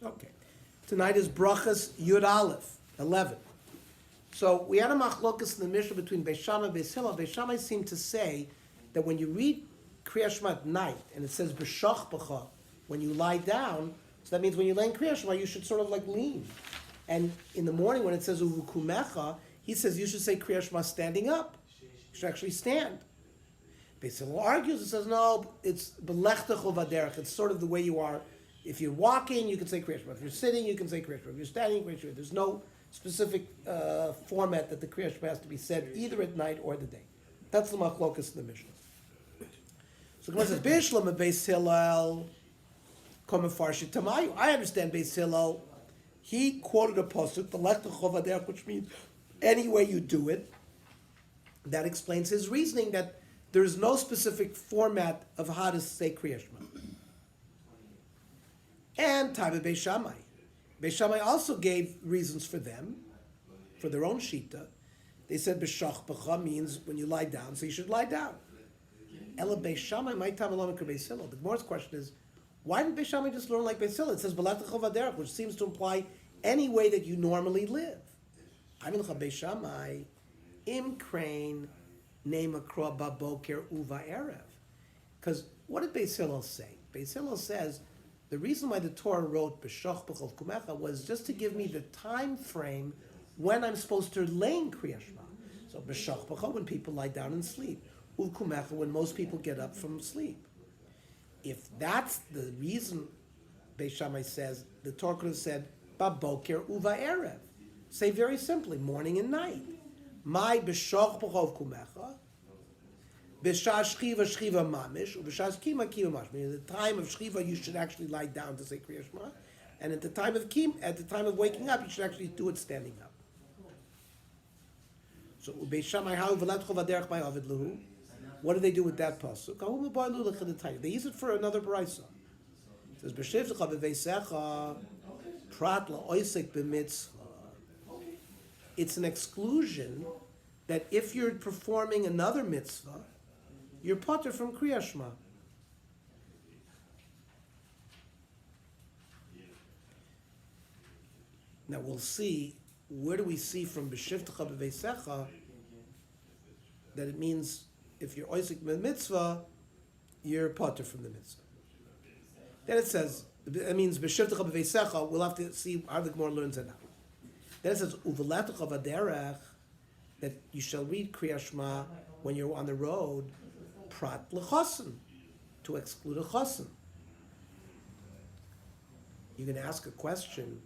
Okay. Tonight is Berachos Yud Aleph, 11. So we had a machlokas in the Mishnah between Beis Shammai and Beis Hillel. Beis Shammai seemed to say that when you read Kriyas Shema at night, and it says B'shach b'cha, when you lie down, so that means when you lay in Kriyas Shema, you should sort of like lean. And in the morning when it says Uvukumecha, he says you should say Kriyas Shema standing up. You should actually stand. Beis Hillel argues and says, no, it's B'lechtecho v'derech. It's sort of the way you are. If you're walking, you can say Kriyas Shema. If you're sitting, you can say Kriyas Shema. If you're standing, Kriyas Shema. There's no specific format that the Kriyas Shema has to be said either at night or the day. That's the machlokas in the Mishnah. So the Gemara says, Bishlam Beis Hillel, Komefarshi Tamayu. I understand Beis Hillel. He quoted a pasuk, the B'lechtecho v'derech, which means any way you do it. That explains his reasoning that there is no specific format of how to say Kriyas Shema. And time of Beis Shammai. Beis Shammai also gave reasons for them, for their own shita. They said b'shach b'cha means when you lie down, so you should lie down. Ela Beis Shammai might have along with Beis Hillel. The Gemara's question is, why didn't Beis Shammai just learn like Beis Hillel? It says b'lechtecho v'derech, which seems to imply any way that you normally live. I mean, Beis Shammai im krain nema kra baboker uva erev. Because what did Beis Hillel say? Beis Hillel says, the reason why the Torah wrote B'shach b'chol kumecha was just to give me the time frame when I'm supposed to lay in Kriyas Shema. So B'shach b'chol, when people lie down and sleep. Uv kumecha, when most people get up from sleep. If that's the reason, Beis Shammai says, the Torah could have said Baboker uva erev. Say very simply, morning and night. My B'shach b'chol kumecha, B'shas shchiva shchiva mamish, u'b'shas kima kima mamish. Meaning at the time of shchiva, you should actually lie down to say Kriyas Shema, and at the time of waking up, you should actually do it standing up. So Beis Shammai how v'letcho v'derech by avid lehu. What do they do with that pasuk? They use it for another brayso. It says b'shivtecha b'veisecha prat la'oisek b'mitzvah. It's an exclusion that if you're performing another mitzvah, you're potter from Kriyas Shema. Now we'll see, where do we see from B'shivtecha b'veisecha that it means if you're oisik mitzvah, you're potter from the mitzvah. Then it says, it means B'shivtecha b'veisecha, we'll have to see how the Gemara learns it now. Then it says, Uveletecha v'derech, that you shall read Kriyas Shema when you're on the road, prat l'chosen, to exclude a chosen. You're going to ask a question.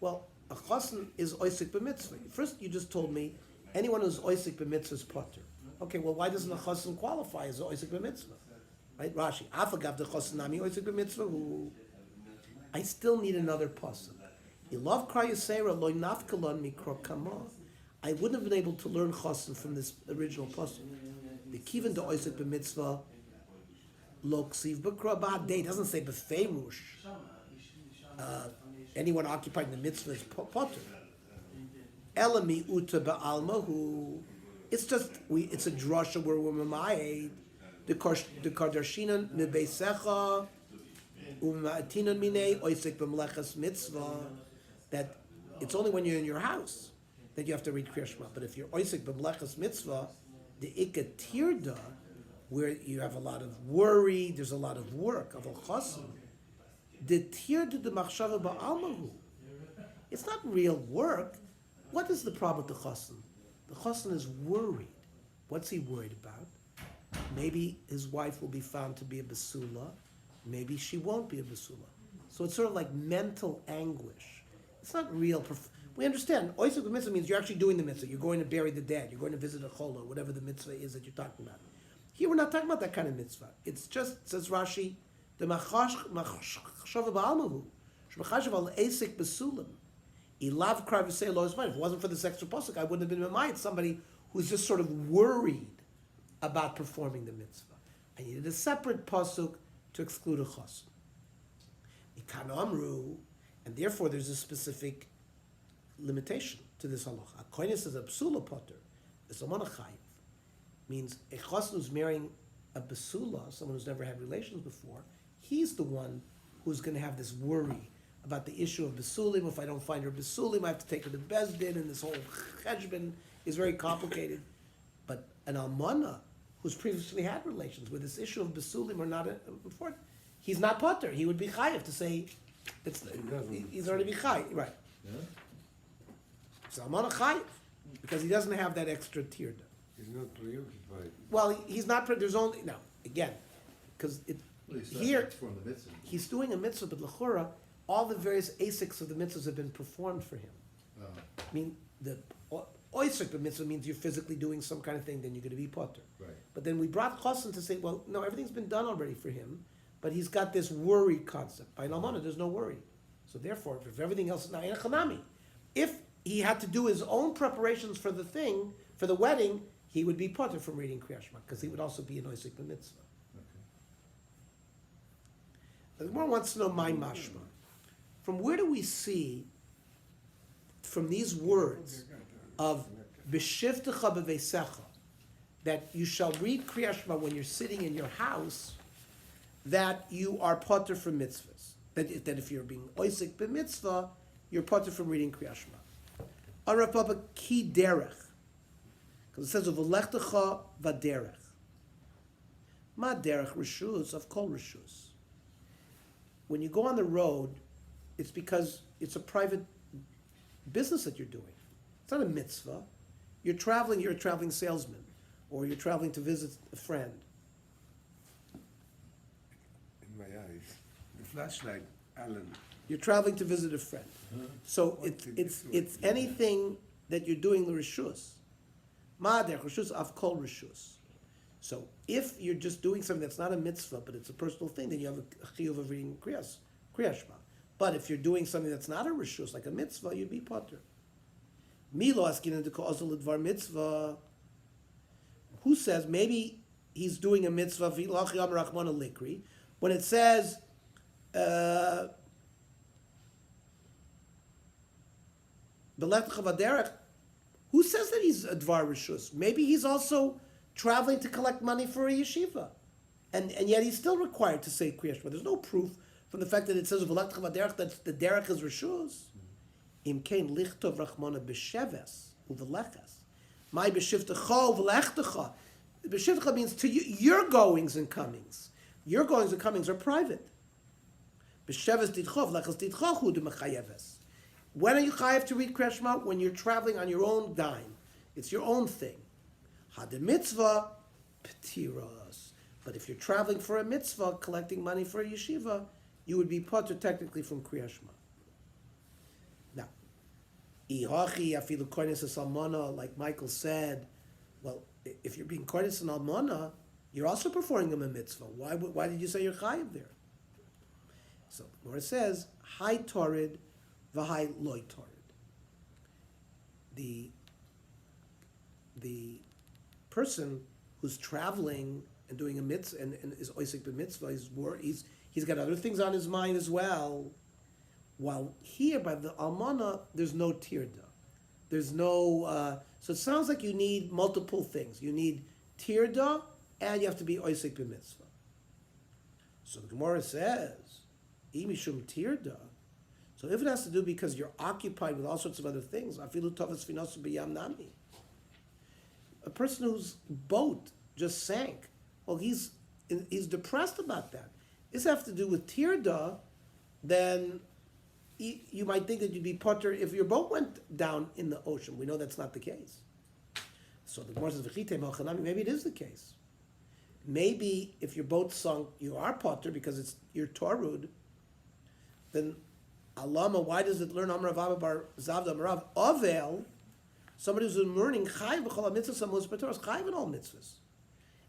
Well, a chosen is oisik b'mitzvah. First, you just told me anyone who's oisik b'mitzvah is potter. Okay, well, why doesn't a chosen qualify as oisik b'mitzvah? Right, Rashi. Afagav the chosen nami oisik b'mitzvah. I still need another pasuk. You love krayasera loy nafkalon mikro kama. I wouldn't have been able to learn chosen from this original pasuk. The kivan to oisik b'mitzvah lo ksiv b'kra ba'adei doesn't say b'feirush. Anyone occupied in the mitzvah is potter. Elami uta ba'alma it's just it's a drasha where we're mamayed the kardarshinan mebeisecha umatinan minei oisik b'mlechas mitzvah, that it's only when you're in your house that you have to read Kriyas Shema. But if you're oisik b'mlechas mitzvah, the ikatirda, where you have a lot of worry, there's a lot of work of al-chosim, the tirda the machshava ba'almahu. It's not real work. What is the problem with the chosim? The chosim is worried. What's he worried about? Maybe his wife will be found to be a basula. Maybe she won't be a basula. So it's sort of like mental anguish. It's not real. We understand. Oisik the mitzvah means you're actually doing the mitzvah. You're going to bury the dead. You're going to visit a cholo, whatever the mitzvah is that you're talking about. Here we're not talking about that kind of mitzvah. It's just, says Rashi, the machshava ba'almahu, shemachashav al esik basulim. Ilav krav v'sei lo ismail. If it wasn't for this extra pasuk, I wouldn't have been mamayit. Somebody who's just sort of worried about performing the mitzvah. I needed a separate pasuk to exclude a chasm. Ikan amru, and therefore there's a specific limitation to this halacha. A koines is a psula potter. It's a monachayiv. Means a chasm who's marrying a basula, someone who's never had relations before, he's the one who's going to have this worry about the issue of Besulim. If I don't find her Besulim, I have to take her to Bezdin, and this whole cheshbon is very complicated. But an almana who's previously had relations with this issue of Besulim are not important, he's not potter. He would be chayiv to say, he's already be chayiv, right? Yeah? So almana chayiv, because he doesn't have that extra tirda. He's not preoccupied. Well, he's not, there's only, no, again, because here, From the mitzvah. he's doing a mitzvah, but l'chora, all the various asics of the mitzvahs have been performed for him. I mean, the oisik mitzvah means you're physically doing some kind of thing, then you're going to be potter. Right. But then we brought chosin to say, well, no, everything's been done already for him, but he's got this worry concept. By an almana, there's no worry. So therefore, if everything else is now in a chanami, if he had to do his own preparations for the thing, for the wedding, he would be potter from reading Kriyat Shema, because he would also be an oisik mitzvah. The Gemara wants to know my mashma. From where do we see, from these words of b'shivtecha b'veisecha, that you shall read Kriyat Shema when you're sitting in your house, that you are potter from mitzvahs? That if you're being oisik b'mitzvah, you're potter from reading Kriyat Shema. Rav Papa ki derech, because it says of v'lechtecha v'derech. Ma derech rishus of kol rishus. When you go on the road, it's because it's a private business that you're doing. It's not a mitzvah. You're a traveling salesman, or you're traveling to visit a friend. In my eyes. The flashlight, Alan. You're traveling to visit a friend. So it's anything that you're doing the rishus. Ma'adech rishus av kol rishus. So if you're just doing something that's not a mitzvah, but it's a personal thing, then you have a chiyuv of reading Kriyat Shema. But if you're doing something that's not a rishus, like a mitzvah, you'd be potter. Milo asking into ka'azal lidvar mitzvah. Who says maybe he's doing a mitzvah v'ilach yam rachmana likri when it says b'lechtecha v'derech? Who says that he's a dvar rishus? Maybe he's also traveling to collect money for a yeshiva, and yet he's still required to say Kriyat Shema. There's no proof from the fact that it says v'lechtecha v'derech that the derech is rishus. Im kein lichtov rachmana b'sheves u'v'leches. My b'shivtecha u'v'lechtecha. B'shivtecha means to you, your goings and comings. Your goings and comings are private. B'sheves tidcha v'leches tidcha hu d'mechayeves. When are you chayev to read Kriyat Shema? When you're traveling on your own dime. It's your own thing. Had mitzvah petiros. But if you're traveling for a mitzvah, collecting money for a yeshiva, you would be potter technically from Kriyat Shema. Now, ihachi afilu koines es almana, like Michael said, well, if you're being koines an almana, you're also performing a mitzvah. Why did you say you're chayiv there? So the Gemara says, hai torid v'hai loy torid. The person who's traveling and doing a mitzvah and is oisik b'mitzvah, he's got other things on his mind as well. While here by the almana, there's no tirda. There's no, so it sounds like you need multiple things. You need tirda and you have to be oisik b'mitzvah. So the Gemara says, imishum tirda. So if it has to do because you're occupied with all sorts of other things, afilu tovas finasu b'yam nami. A person whose boat just sank, well, he's depressed about that. This has to do with tirda, then you might think that you'd be potter if your boat went down in the ocean. We know that's not the case. So the Gemara says, maybe it is the case. Maybe if your boat sunk, you are potter because you're torud. Then Alama, why does it learn Amrav Abba Bar Zavda Amrav Avel? Somebody who's learning Chayiv b'chol mitzvahs and Moshe Chayiv in all mitzvahs,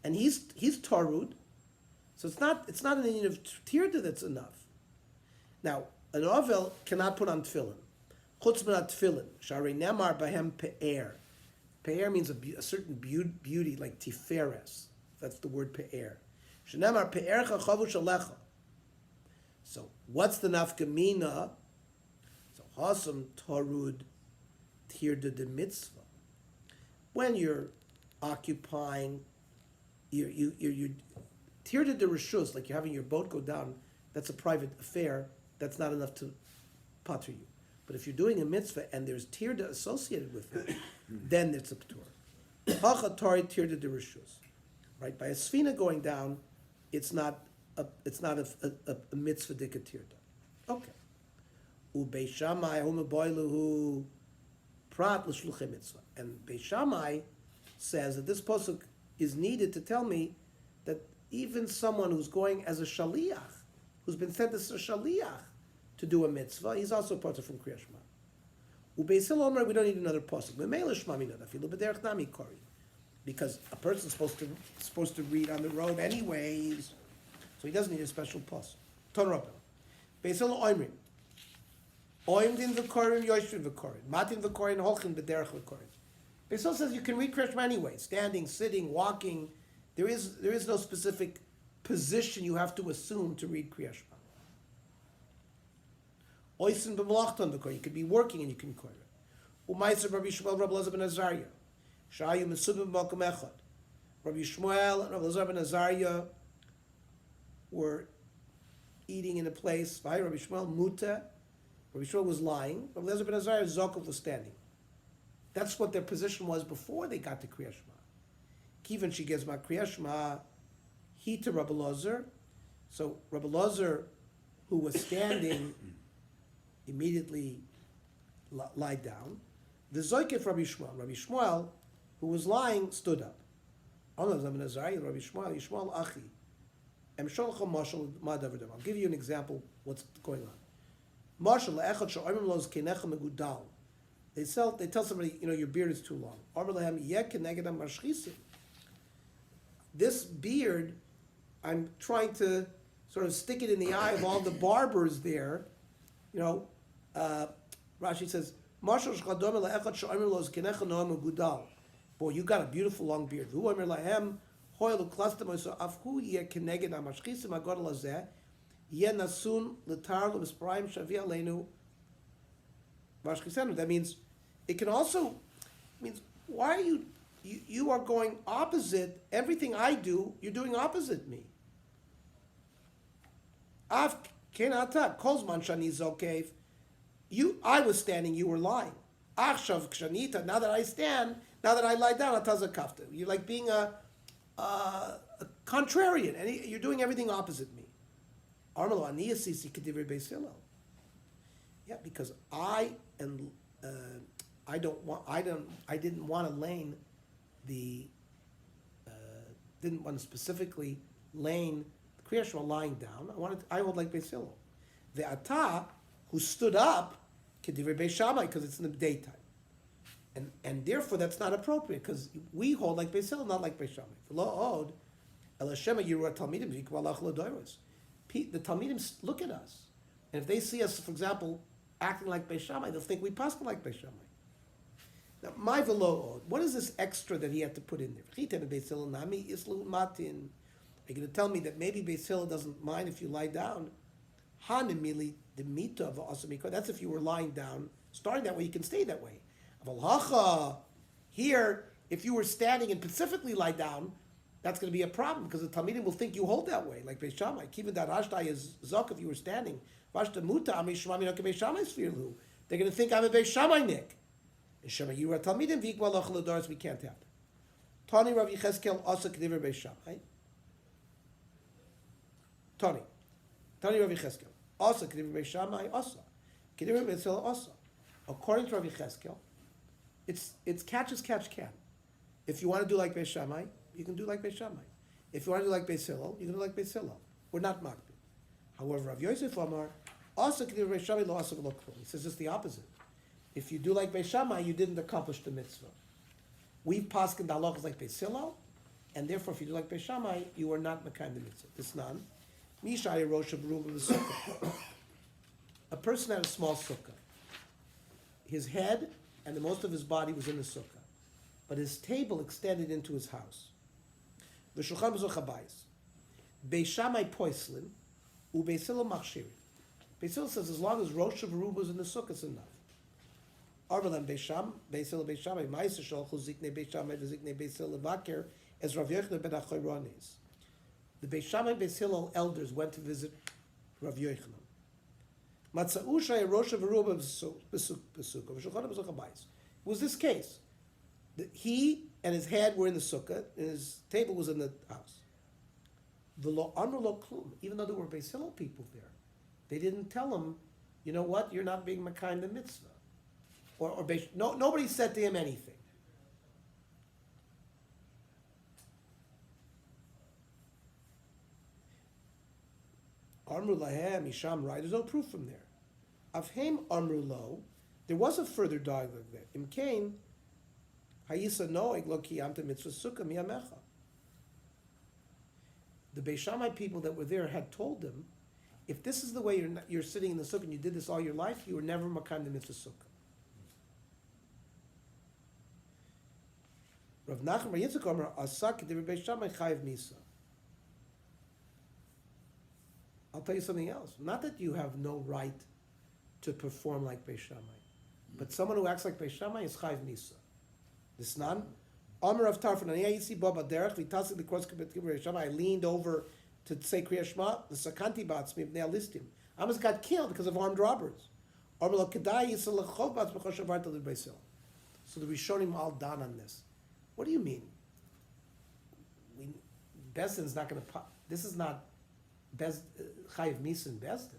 and he's tarud, so it's not an union of tirda that's enough. Now an ovel cannot put on tefillin, chutz min tefillin. Sharei nemar bahem pe'er. Pe'er means a certain beauty, like tiferes. That's the word pe'er. Shenemar pe'ercha chavu shalecha. So what's the nafkamina? So hasam tarud. Tirda de mitzvah. When you're occupying, you tirda de rishus, like you're having your boat go down, that's a private affair. That's not enough to pater you. But if you're doing a mitzvah and there's tirda associated with it, then it's a ptur. Hacha tori tirda de rishus. Right? By a sfina going down, it's not a mitzvah dika tirda. Okay. Ubei Shammai huma boiluhu prat l'shluchei mitzvah. And Bei Shammai says that this pasuk is needed to tell me that even someone who's going as a shaliach, who's been sent as a shaliach to do a mitzvah, he's also part of from Kriyas Shema. Ubeis Hillel Omer, we don't need another pasuk. Memela Shema Mina Dafilu B'derech Nami Kori, because a person's supposed to read on the road anyways, so he doesn't need a special pasuk. Ton Rabban. Beis Hillel Oimrim. Oimd in v'korim, yoshvin v'korim. Matin v'korim, holchin b'derech v'korim. Beis Hillel says you can read Kriyas Shema anyway, standing, sitting, walking. There is no specific position you have to assume to read Kriyas Shema. Oisin b'malachton v'korim. You could be working and you can korim. U'maiser Rabbi Shmuel, Rabbi Elazar ben Azariah. Shayu mesubim b'malkum echad. Rabbi Shmuel and Rabbi Elazar ben Azariah were eating in a place. By Rabbi Shmuel muta. Rabbi Shmuel was lying. Rabbi Elazar ben Azariah Zokov was standing. That's what their position was before they got to Kriyas Shema. Kivan she gives my Kriyas Shema, he to Rabbi Elazar. So Rabbi Elazar, who was standing, immediately lied down. The Zoykef Rabbi Shmuel, who was lying, stood up. Rabbi Shmuel Achi. I'll give you an example what's going on. They tell somebody, your beard is too long. This beard, I'm trying to sort of stick it in the eye of all the barbers there. Rashi says, boy, you got a beautiful long beard. That means it can also means why are you are going opposite everything I do, you're doing opposite me. I was standing, you were lying. Now that I stand, now that I lie down, you're like being a contrarian, and you're doing everything opposite me. Yeah, because I didn't want to lane didn't want to specifically lane Kriyas Shema lying down. I hold like Beis Hillel. The Ata, who stood up, Kedivrei Beis Shammai, because it's in the daytime. And therefore that's not appropriate, because we hold like Beis Hillel, not like Beis Shammai. V'lo od, el Hashem yiru talmidim v'yikvalach l'doros. The talmidim look at us, and if they see us, for example, acting like Beis Shammai, they'll think we paskin like Beis Shammai. Now, my v'lo od, what is this extra that he had to put in there? Chiten Beis Hillel nami islu matin. Are you going to tell me that maybe Beis Hillel doesn't mind if you lie down? Hanimili the mita of asamiko. That's if you were lying down, starting that way, you can stay that way. Avalhacha, here, if you were standing and specifically lie down, that's going to be a problem because the Talmidim will think you hold that way, like Beis Shammai. Kiven that Ashtai is zok if you were standing. Vashta muta ami shmami no Beis Shammai sfirlu. They're going to think I'm a Beis Shammai nick. Shema you are Talmidim v'ikwa lach l'doros. We can't have that. Tani Rav Yecheskel asa k'divrei Beis Shammai. Tani Rav Yecheskel asa k'divrei Beis Shammai asa k'divrei Beis Hillel asa. According to Rav Yecheskel, it's catch as catch can. If you want to do like Beis Shammai, you can do like Beis Shammai. If you want to do like Beis Hillel, you can do like Beis Hillel. We're not makbid. However, Rav Yosef Amar asa k'divrei Beis Shammai lo asa v'lo klum. He says it's the opposite. If you do like Beis Shammai, you didn't accomplish the mitzvah. We've paskin the halachas like Beis Hillel, and therefore, if you do like Beis Shammai, you are not makayim the mitzvah. This non. Mishai rosh of a person had a small sukkah. His head and the most of his body was in the sukkah, but his table extended into his house. V'shulchan b'zoch habayis. Beis Shammai poislin, u'Beis Hillel machshirin. Beis Hillel says as long as rosh of was in the sukkah, it's enough. Arvelam Beis Hillel Beis Shammai, Ma'aser Shalchu Ziknei Beis Shammai v'Ziknei Beis Hillel Levaker, as Rav Yochanan ben Achoron is. The Beis Shammai Beis Hillel elders went to visit Rav Yochanan. Matza'ushay Rosha Veruba Besukkah, V'shulchan Besukkah Bayis. It was this case. He and his head were in the sukkah, and his table was in the house. V'lo amru lo klum, even though there were Beis Hillel people there, they didn't tell him, you know what, you're not being Makayim the mitzvah. Nobody said to him anything. Amru lahem isham right. There's no proof from there. Avhem amru lo. There was a further dialogue there. Im kain hayisa noeg lo kiyamta mitzvah sukkah miyamecha. The Beis Shammai people that were there had told him, if this is the way you're sitting in the sukkah and you did this all your life, you were never makayim the mitzvah sukkah. Rav Nachman Bar Yitzchak Omer asak the Beis Shammai chayiv misa. I'll tell you something else. Not that you have no right to perform like Beis Shammai, but someone who acts like Beis Shammai is chayiv misa. This nan. Omer of Tarfon, I leaned over to say Kriya Shema, the Sakanti Batzmi, they listed him. I almost got killed because of armed robbers. So the Rishonim all down on this. What do you mean? Besdin's not going to, this is not Chayiv Misa in Besdin.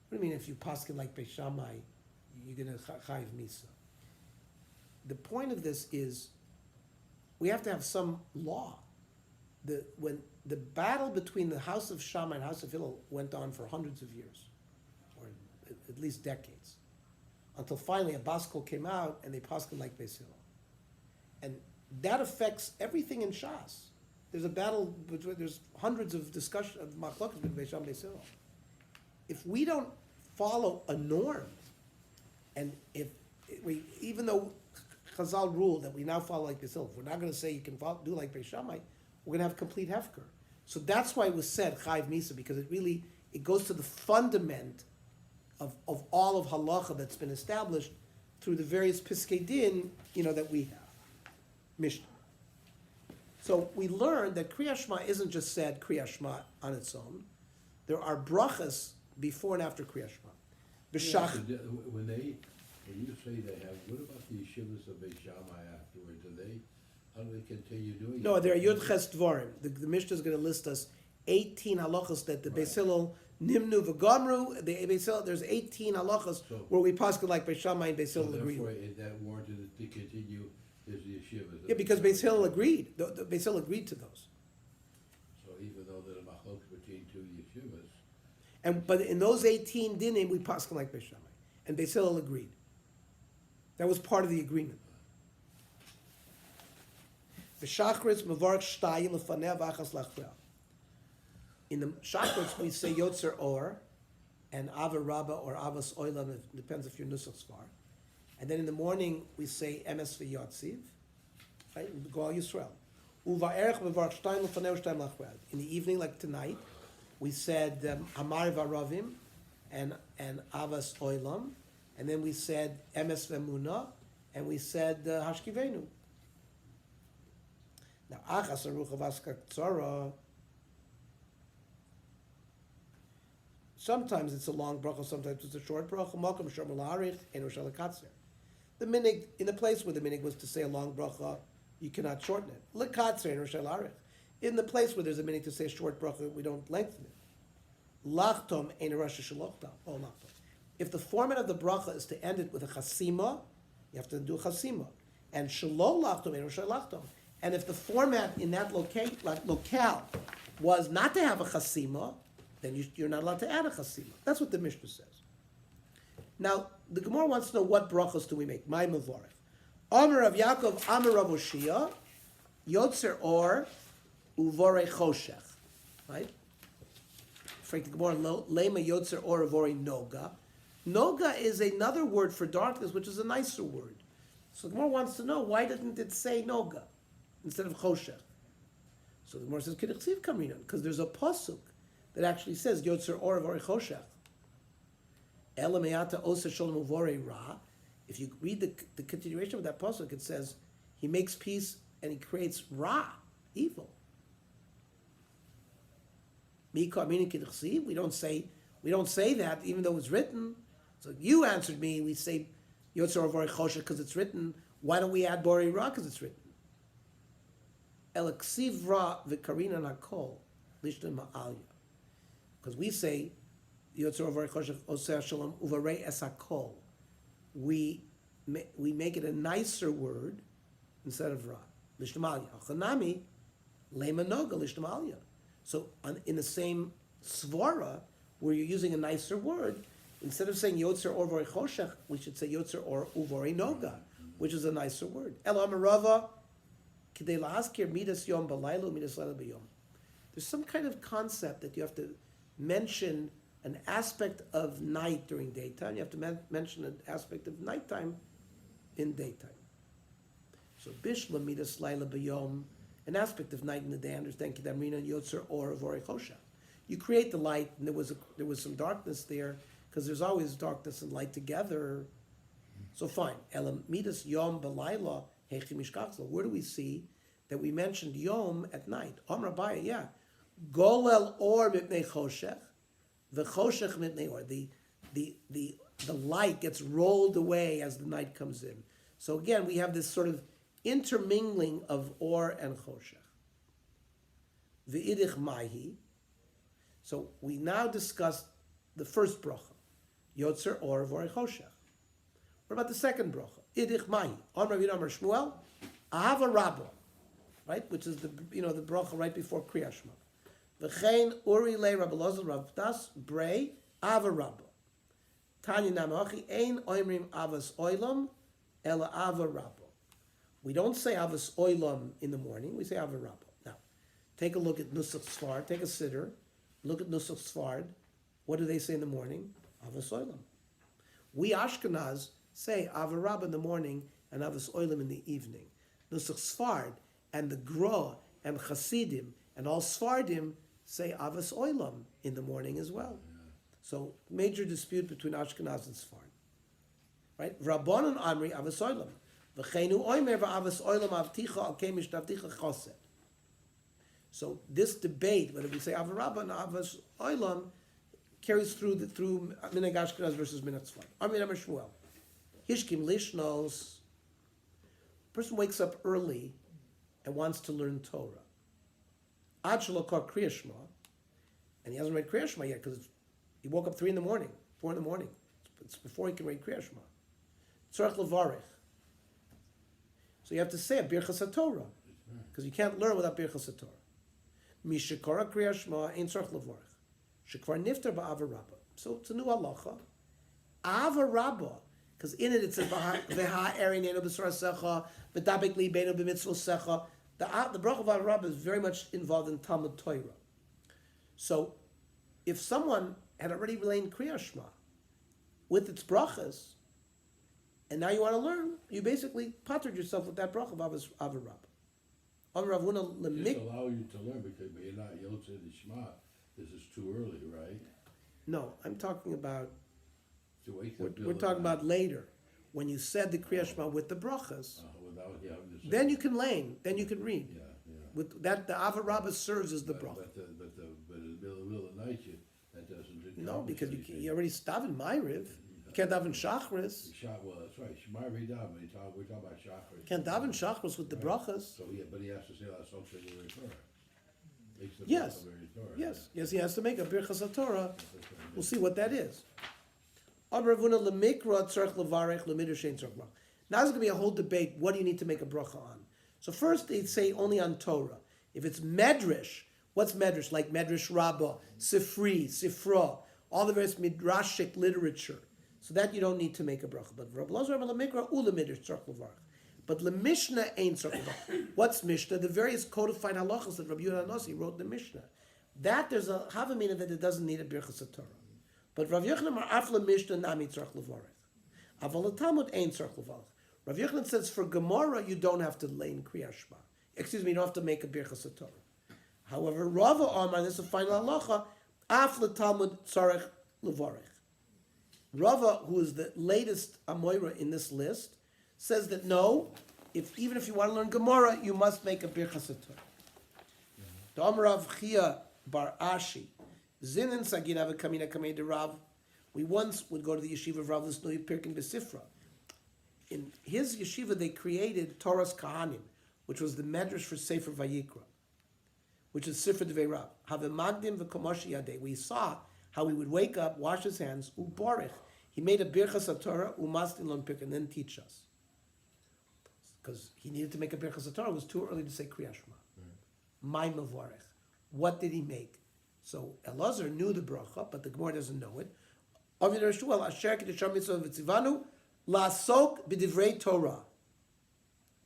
What do you mean if you paskin like Beis Shammai, you're going to Chayiv Misa? The point of this is, we have to have some law. When the battle between the house of Shammai and house of Hillel went on for hundreds of years, or at least decades, until finally a Baskol came out and they paskin like Beis Hillel. And that affects everything in Shas. There's a battle between, there's hundreds of discussion of machlokas between Beis Shammai and Beis Hillel. If we don't follow a norm, and if we, even though Chazal ruled that we now follow like Beis Hillel, we're not going to say you can do like Beis Shammai, we're going to have complete hefker. So that's why it was said Chayiv Misa, because it goes to the fundament of all of halacha that's been established through the various Piskei Din, that we have. Mishnah. So we learned that Kriya Shema isn't just said Kriya Shema on its own. There are brachas before and after Kriya Shema. B'shach. When you say they have, what about the yeshivas of Beis Shammai afterwards? How do they continue doing it? No, there are Yud Ches Dvarim. The Mishnah is going to list us 18 halachas that the Beis Hillel Nimnu v'Gamru. The Beis Hillel, there's 18 halachas where we paskin like Beis Shammai and Beis Hillel agree. Therefore, is that warranted to continue as the yeshivas? Yeah, because Beis Hillel agreed. The Beis Hillel agreed to those. So even though there are machlokes between two yeshivas, But in those 18 dinim, we paskin like Beis Shammai, and Beis Hillel agreed. That was part of the agreement. The Shachritz Mavark Shtayim Lefanev Achas Lachvel. In the Shachritz we say Yotzer Or and Ava Rabba or Avas Oilam, it depends if you're Nusach Svar. And then in the morning we say Emes V'Yotziv, right? Goal Yisrael. Uva Erech Mavark Shtayim Lefanev Shtayim Lachvel. In the evening, like tonight, we said Amar Varavim and Avas Oilam. And then we said Emes V'Emuna, and we said Hashkivenu. Now, Achas Aruch Avaska Tzara, sometimes it's a long bracha, sometimes it's a short bracha. Malkum Shem L'Arich and Rosh Lekatzer. The minig, in the place where the minig was to say a long bracha, you cannot shorten it. Lekatzer and Rosh L'Arich. In the place where there's a minig to say a short bracha, we don't lengthen it. Lachtom and Rosh Shalochtam. Oh, Lachtom. If the format of the bracha is to end it with a chasima, you have to do a chasima. And Shalom Lachtom and Rosh Lachtom. And if the format in that locale was not to have a chasima, then you're not allowed to add a chasima. That's what the Mishnah says. Now, the Gemara wants to know what brachos do we make. My Mavorech. Amar of Yaakov, Amar of Oshia, Yotzer Or, Uvore Choshech. Right? Frank, the Gemara, Lema Yotzer Or, Uvore Noga. Noga is another word for darkness, which is a nicer word. So the Gemara wants to know, why didn't it say Noga instead of Choshech? So the Gemara says, K'dichsiv Kamrinon, because there's a pasuk that actually says, Yotzer Or V'Orei Choshech. Ela Me'ata Osa Sholem Uvorei Ra. If you read the continuation of that pasuk, it says, he makes peace and he creates Ra, evil. Mika Aminin K'dichsiv, we don't say, We don't say that even though it's written. So you answered me, we say Yotzer or Vorei Choshech because it's written. Why don't we add Borei Ra because it's written? El Ksiv Ra v'Karina Nakol Lishna Ma'alya. Because we say Yotzer or Vorei Choshech Oseh Shalom Uvarei Es HaKol. We make it a nicer word instead of Ra. Lishna Ma'alya. Chanami Lema Noga Lishna Ma'alya. So in the same svara, where you're using a nicer word, instead of saying Yotzer or Vorei Choshech, we should say Yotzer or Uvorei Noga, which is a nicer word. Elo Amarava, Kidei La'askir Midas Yom Balaylo, Midas Layla B'Yom. There's some kind of concept that you have to mention an aspect of night during daytime. You have to mention an aspect of nighttime in daytime. So Bishla Midas Layla B'Yom, an aspect of night in the day. Understand Kidamrina Yotzer or Vorei Choshech. You create the light, and there was some darkness there, because there's always darkness and light together. So fine. Elam Midas Yom Balayla Hechi Mishkachlo. Where do we see that we mentioned Yom at night? Om Rabaya, yeah. Golel or Mipnei Choshech, the Choshech Mipnei or. The light gets rolled away as the night comes in. So again, we have this sort of intermingling of or and choshech. V'idich mahi. So we now discussed the first bracha, Yotzer or Vorei Choshech. What about the second bracha? Idich mahi. Amar Rav Amar Shmuel, Ahava Rabbo, right? Which is the bracha right before Kriyas Shema. V'chein uri le Rabbi Lozel Rav Das brei Ahava Rabbo. Tanya Namachi ein oimrim avas oilam ela Ahava Rabbo. We don't say Avos Oilam in the morning, we say Ava Rabbo. Now, take a look at Nusach Sfard, take a siddur, look at Nusach Sfard. What do they say in the morning? Avos Oilam. We Ashkenaz say Ava Rabbo in the morning and Avos Oilam in the evening. Nusach Sfard and the Gra and Chasidim and all Sfardim say Avos Oilam in the morning as well. So, major dispute between Ashkenaz and Sfard. Right? Rabbanon Amri Avos Oilam. So this debate, whether we say Avarabba and Avas Oilam, carries through Minhag Ashkenaz versus Minhag Sfard. Amir Amar Shmuel. Hishkim Lishnos. Person wakes up early and wants to learn Torah. Ad Shalokar Kriyas Shema, and he hasn't read Kriyas Shema yet because he woke up 4 in the morning. It's before he can read Kriyas Shema. Tzarech Levarich. So you have to say a Birchas HaTorah, because you can't learn without Birchas HaTorah. Mishakora Kriyas Shema ein tzarich levarich. Shekvar niftar ba'ava rabba. So it's a new halacha. Ava rabba, because in it says v'ha erin eno b'sarasecha v'dabek li beno b'mitzvosecha. The bracha of Ava rabba is very much involved in Talmud Torah. So if someone had already learned Kriyas Shema with its brachas, and now you want to learn, you basically pattered yourself with that bracha of Ava Rabba. Just allow you to learn because you're not Yotzer the Shema. This is too early, right? No, I'm talking about, To wake we're talking about later. When you said the Kriyas Shema with the brachas, without then you can lane, then you can read. Yeah. With that, the Ava Rabba serves as the bracha. But in the middle of the night, that doesn't. No, because you already daven Ma'ariv. You can't daven Shachris. Well, that's right. Shema Ridam. We're talking about Shachar. You can't daven Shachris with the brachas. So but he has to say that something in the Torah. Yes. Yes, he has to make a Birchas HaTorah. We'll see what that is. Now there's going to be a whole debate. What do you need to make a bracha on? So first they'd say only on Torah. If it's Medrash, what's Medrash? Like Medrash Rabbah, Sifri, Sifra, all the various Midrashic literature. So that you don't need to make a bracha. But Rabbi Lazar Lemikra Ula Midrash Tzarich Levarach. But LeMishnah ain't Tzarich Levarach. What's Mishnah? The various codified halachas that Rabbi Yehuda Nasi wrote in the Mishnah. That there's a havamina that it doesn't need a Birchas HaTorah. But Rav Yochanan Mar Afla Mishnah Nami Tzarich Levarach. Aval Talmud ain't Tzarich Levarach. Rav Yochanan says for Gemara you don't have to lay in Kriyas Shema. Excuse me, you don't have to make a Birchas HaTorah. However, Rava Amar, this is a final halacha, Afla Talmud Tzarich Levarach. Rava, who is the latest Amoira in this list, says that no, even if you want to learn Gemara, you must make a Birchas HaTorah. The Amar Rav Chia Bar Ashi, Zinin Saginav Kamina Kamei de Rav. We once would go to the yeshiva of Rav Lisnui Pirkin Besifra. In his yeshiva, they created Torah's Kahanim, which was the medrash for Sefer Vayikra, which is Sefer Devei Rav. Have Magdim v'Komoshi Yadei. We saw how he would wake up, wash his hands, uborich. He made a birchas Torah, umastin lon pirkin, and then teach us. Because he needed to make a birchas Torah. It was too early to say Kriya Shema. My mavarech. What did he make? So Elazar knew the bracha, but the Gemara doesn't know it. Avid Rishua asher kedisham mitzvah v'tzivanu la'asok b'divrei Torah.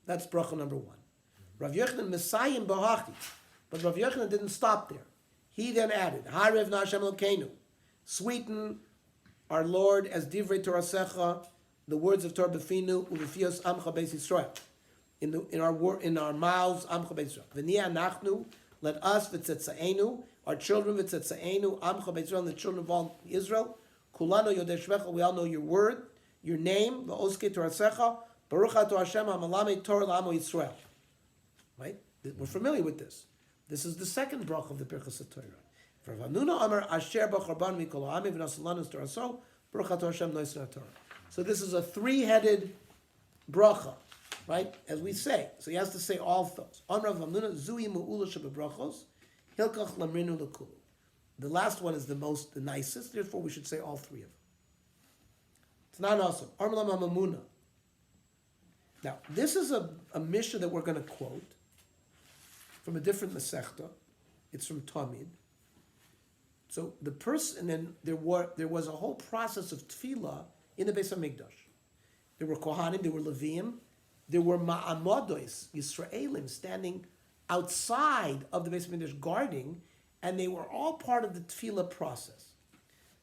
That's bracha number one. Rav Yochanan Messiah Bahachi. But Rav Yochanan didn't stop there. He then added, Harev Nashem Elokeinu. Sweeten our Lord as divrei Torah secha, the words of Torah b'finu u'v'fios amcha beis Yisrael. In our mouths, amcha beis Yisrael. V'niyah nachnu, let us v'tzetzaenu, our children v'tzetzaenu, amcha beis Yisrael, the children of all Israel. Kulano yodei shmecha, we all know your word, your name, v'oskei Torah secha, baruch atah Hashem ha'malame Torah la'amo Yisrael. Right? We're familiar with this. This is the second bracha of the Birchas Torah. For Vanuna Amar Asher Bacharban Mikol Ha'ami V'Nasalanus Torah So Baruch Atah Hashem Noisna Torah. So this is a three-headed bracha, right? As we say, so he has to say all those. Amar Vanuna Zui Mu'ula Shebebrachos Hilkach Lamrinu Lekulu. The last one is the nicest. Therefore, we should say all three of them. It's not awesome. Amar Lam Mamuna. Now, this is a mission that we're going to quote from a different Masechta. It's from Tamid. So the person, and then there was a whole process of tefillah in the Beis Hamikdash. There were Kohanim, there were Leviim, there were Ma'amodos, Yisraelim, standing outside of the Beis Hamikdash guarding, and they were all part of the tefillah process.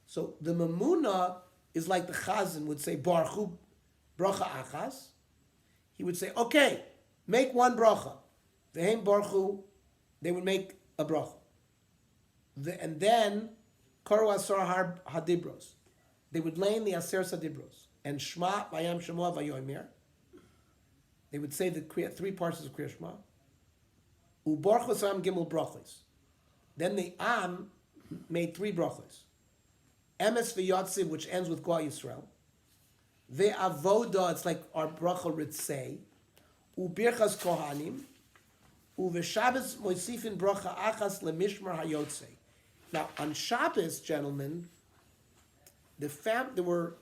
So the Mamuna is like the Chazan would say, Baruch bracha achas. He would say, okay, make one bracha. Vehem Baruch, they would make a bracha. And then, Karu Asar Hadibros. They would lay in the Aser Sadibros. And Shema, Vayam Shemua, Vayomer. They would say the three parts of Kriya Shema. Ubarchos Am Gimel Brachos. Then the Am made three brachos. Emes V'Yotziv, which ends with Gwa Yisrael. Ve'avoda, it's like our bracha Ritzei. Ubirchas Kohanim. Uveshabbos Moisifin Bracha Achas Lemishmar Hayotzei. Now, on Shabbos, gentlemen, there were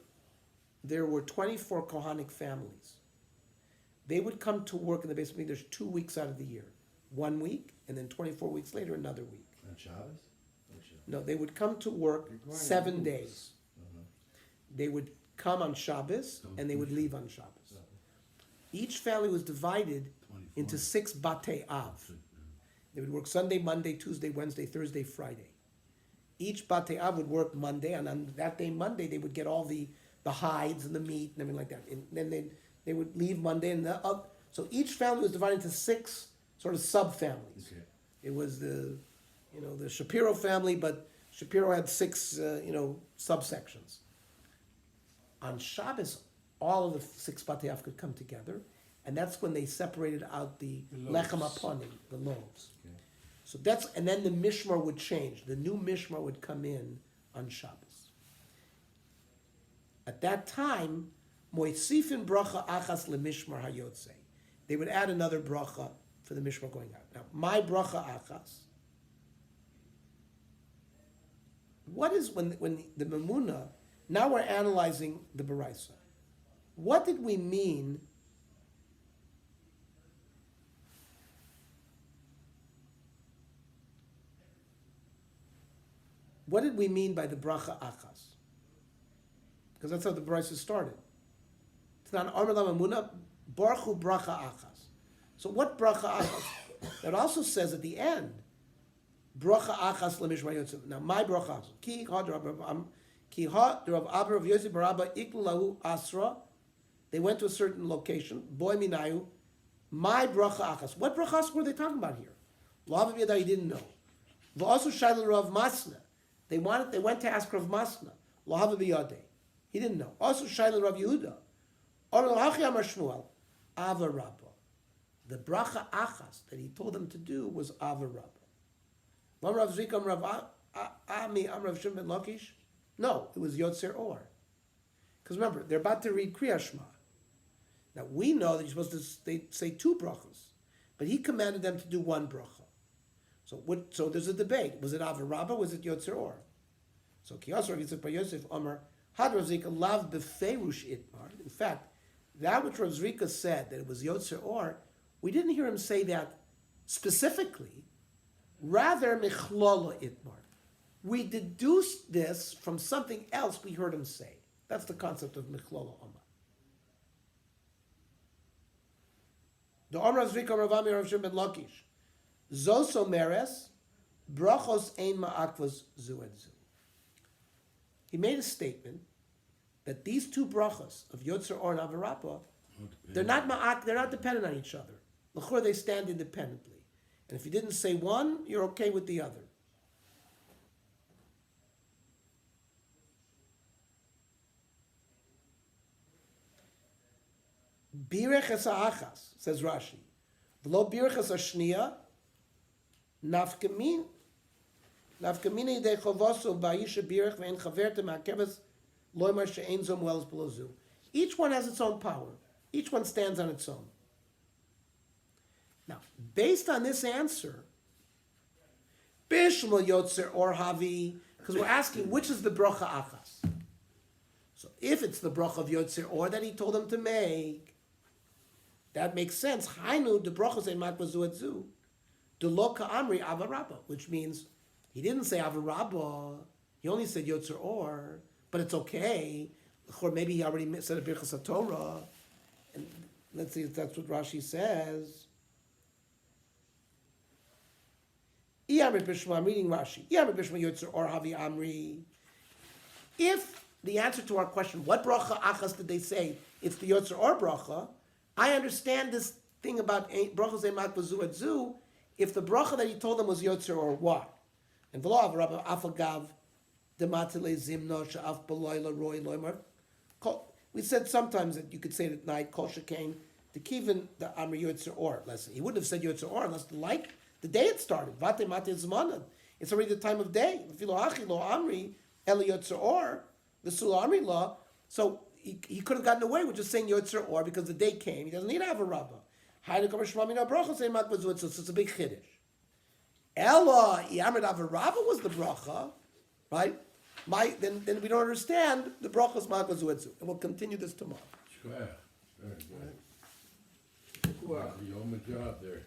24 Kohanic families. They would come to work in the Beis Hamikdash 2 weeks out of the year. 1 week, and then 24 weeks later, another week. On Shabbos? No, they would come to work 7 days. They would come on Shabbos, and they would leave on Shabbos. Each family was divided into 6 Batei Av. They would work Sunday, Monday, Tuesday, Wednesday, Thursday, Friday. Each Batei Av would work Monday, and on that day, Monday, they would get all the hides and the meat and everything like that. And then they would leave Monday, and so each family was divided into 6 sort of sub-families. Okay. It was the Shapiro family, but Shapiro had 6 subsections. On Shabbos, all of the 6 Batei Av could come together, and that's when they separated out the lechem aponim, the loaves. Okay. So and then the mishmar would change. The new mishmar would come in on Shabbos. At that time, moisifin bracha achas lemishmar hayotzei. They would add another bracha for the mishmar going out. Now, my bracha achas. What is when the memuna? Now we're analyzing the beraisa. What did we mean? What did we mean by the bracha achas? Because that's how the beraisa started. It's not Amar Lamamuna, Baruchu bracha achas. So what bracha achas? That also says at the end, bracha achas lemishmar yotzim. Now my bracha achas. Ki ha Rav Abba Rav Yosef Barabba iklu lahu asra. They went to a certain location. Boy minayu. My bracha achas. What brachas were they talking about here? Lav Yadai, he didn't know. Also Shaila Rav Masna. They went to ask Rav Masna. Lav Yadai. He didn't know. Also Shaila Rav Yehuda. Or Lahachi Amar Shmuel. Ava Rabba. The bracha achas that he told them to do was Ava Rabba. Rav Zikam Rav Ami Amrav Shimon ben Lakish? No, it was Yotzer Or. Because remember, they're about to read Kriya Shema. Now we know that you're supposed to say two brachos, but he commanded them to do one bracha. So there's a debate. Was it Avarabba? Was it Yotzer Or? So Kiyasar Yitzchak Bar Yosef Amar Had Rav Zrika lav befeirush itmar. In fact, that which Rav Zrika said that it was Yotzer Or, we didn't hear him say that specifically. Rather michlala itmar. We deduced this from something else we heard him say. That's the concept of michlala Amar. The Amar Zrika Ravami Rav Shimon ben Lakish. Zoso meres, brachos ein ma'akvos zu et zu. He made a statement that these two brachos of Yotzer Or and Avarappa, they're not dependent on each other. L'chor, they stand independently. And if you didn't say one, you're okay with the other. Birech ha'achas, says Rashi. V'lo birech ha'shniya, nafkamin yidei chovoso ba'isha birech ve'en chaverta ma'akevas loymar she'ein zom wells below zu. Each one has its own power. Each one stands on its own. Now, based on this answer, Bishmal Yotzer Or Havi, because we're asking which is the bracha achas. So if it's the bracha of Yotzer Or that he told them to make, that makes sense. Hainu the brachos ein makvazu et zu, de lo ka'amri avarabba, which means he didn't say avarabba. He only said Yotzer Or, but it's okay. Or maybe he already said a Berachos Torah. And let's see if that's what Rashi says. I'm reading Rashi. If the answer to our question, what bracha achas did they say? It's the Yotzer Or bracha. I understand this thing about brachos emak v'zu et zu. If the bracha that he told them was Yotzer Or, what? And v'lo avarabba afagav dematile zimno she'af b'loyla roy loymar. We said sometimes that you could say it at night, kol shekain, to kivin the Amri Yotzer Or lesson. He wouldn't have said Yotzer Or unless the day it started. Vate mate zmanan. It's already the time of day. V'filo hachi lo Amri eli Yotzer Or, the Sula Amri law. So he could have gotten away with just saying Yotzer Or because the day came. He doesn't need to have a rabbah. So it's a big chiddush. Ella Yamid Avarava was the bracha, right? Then we don't understand the brachas makvazu etzu, and we'll continue this tomorrow. Square. Very good. Wow, you're on the job there.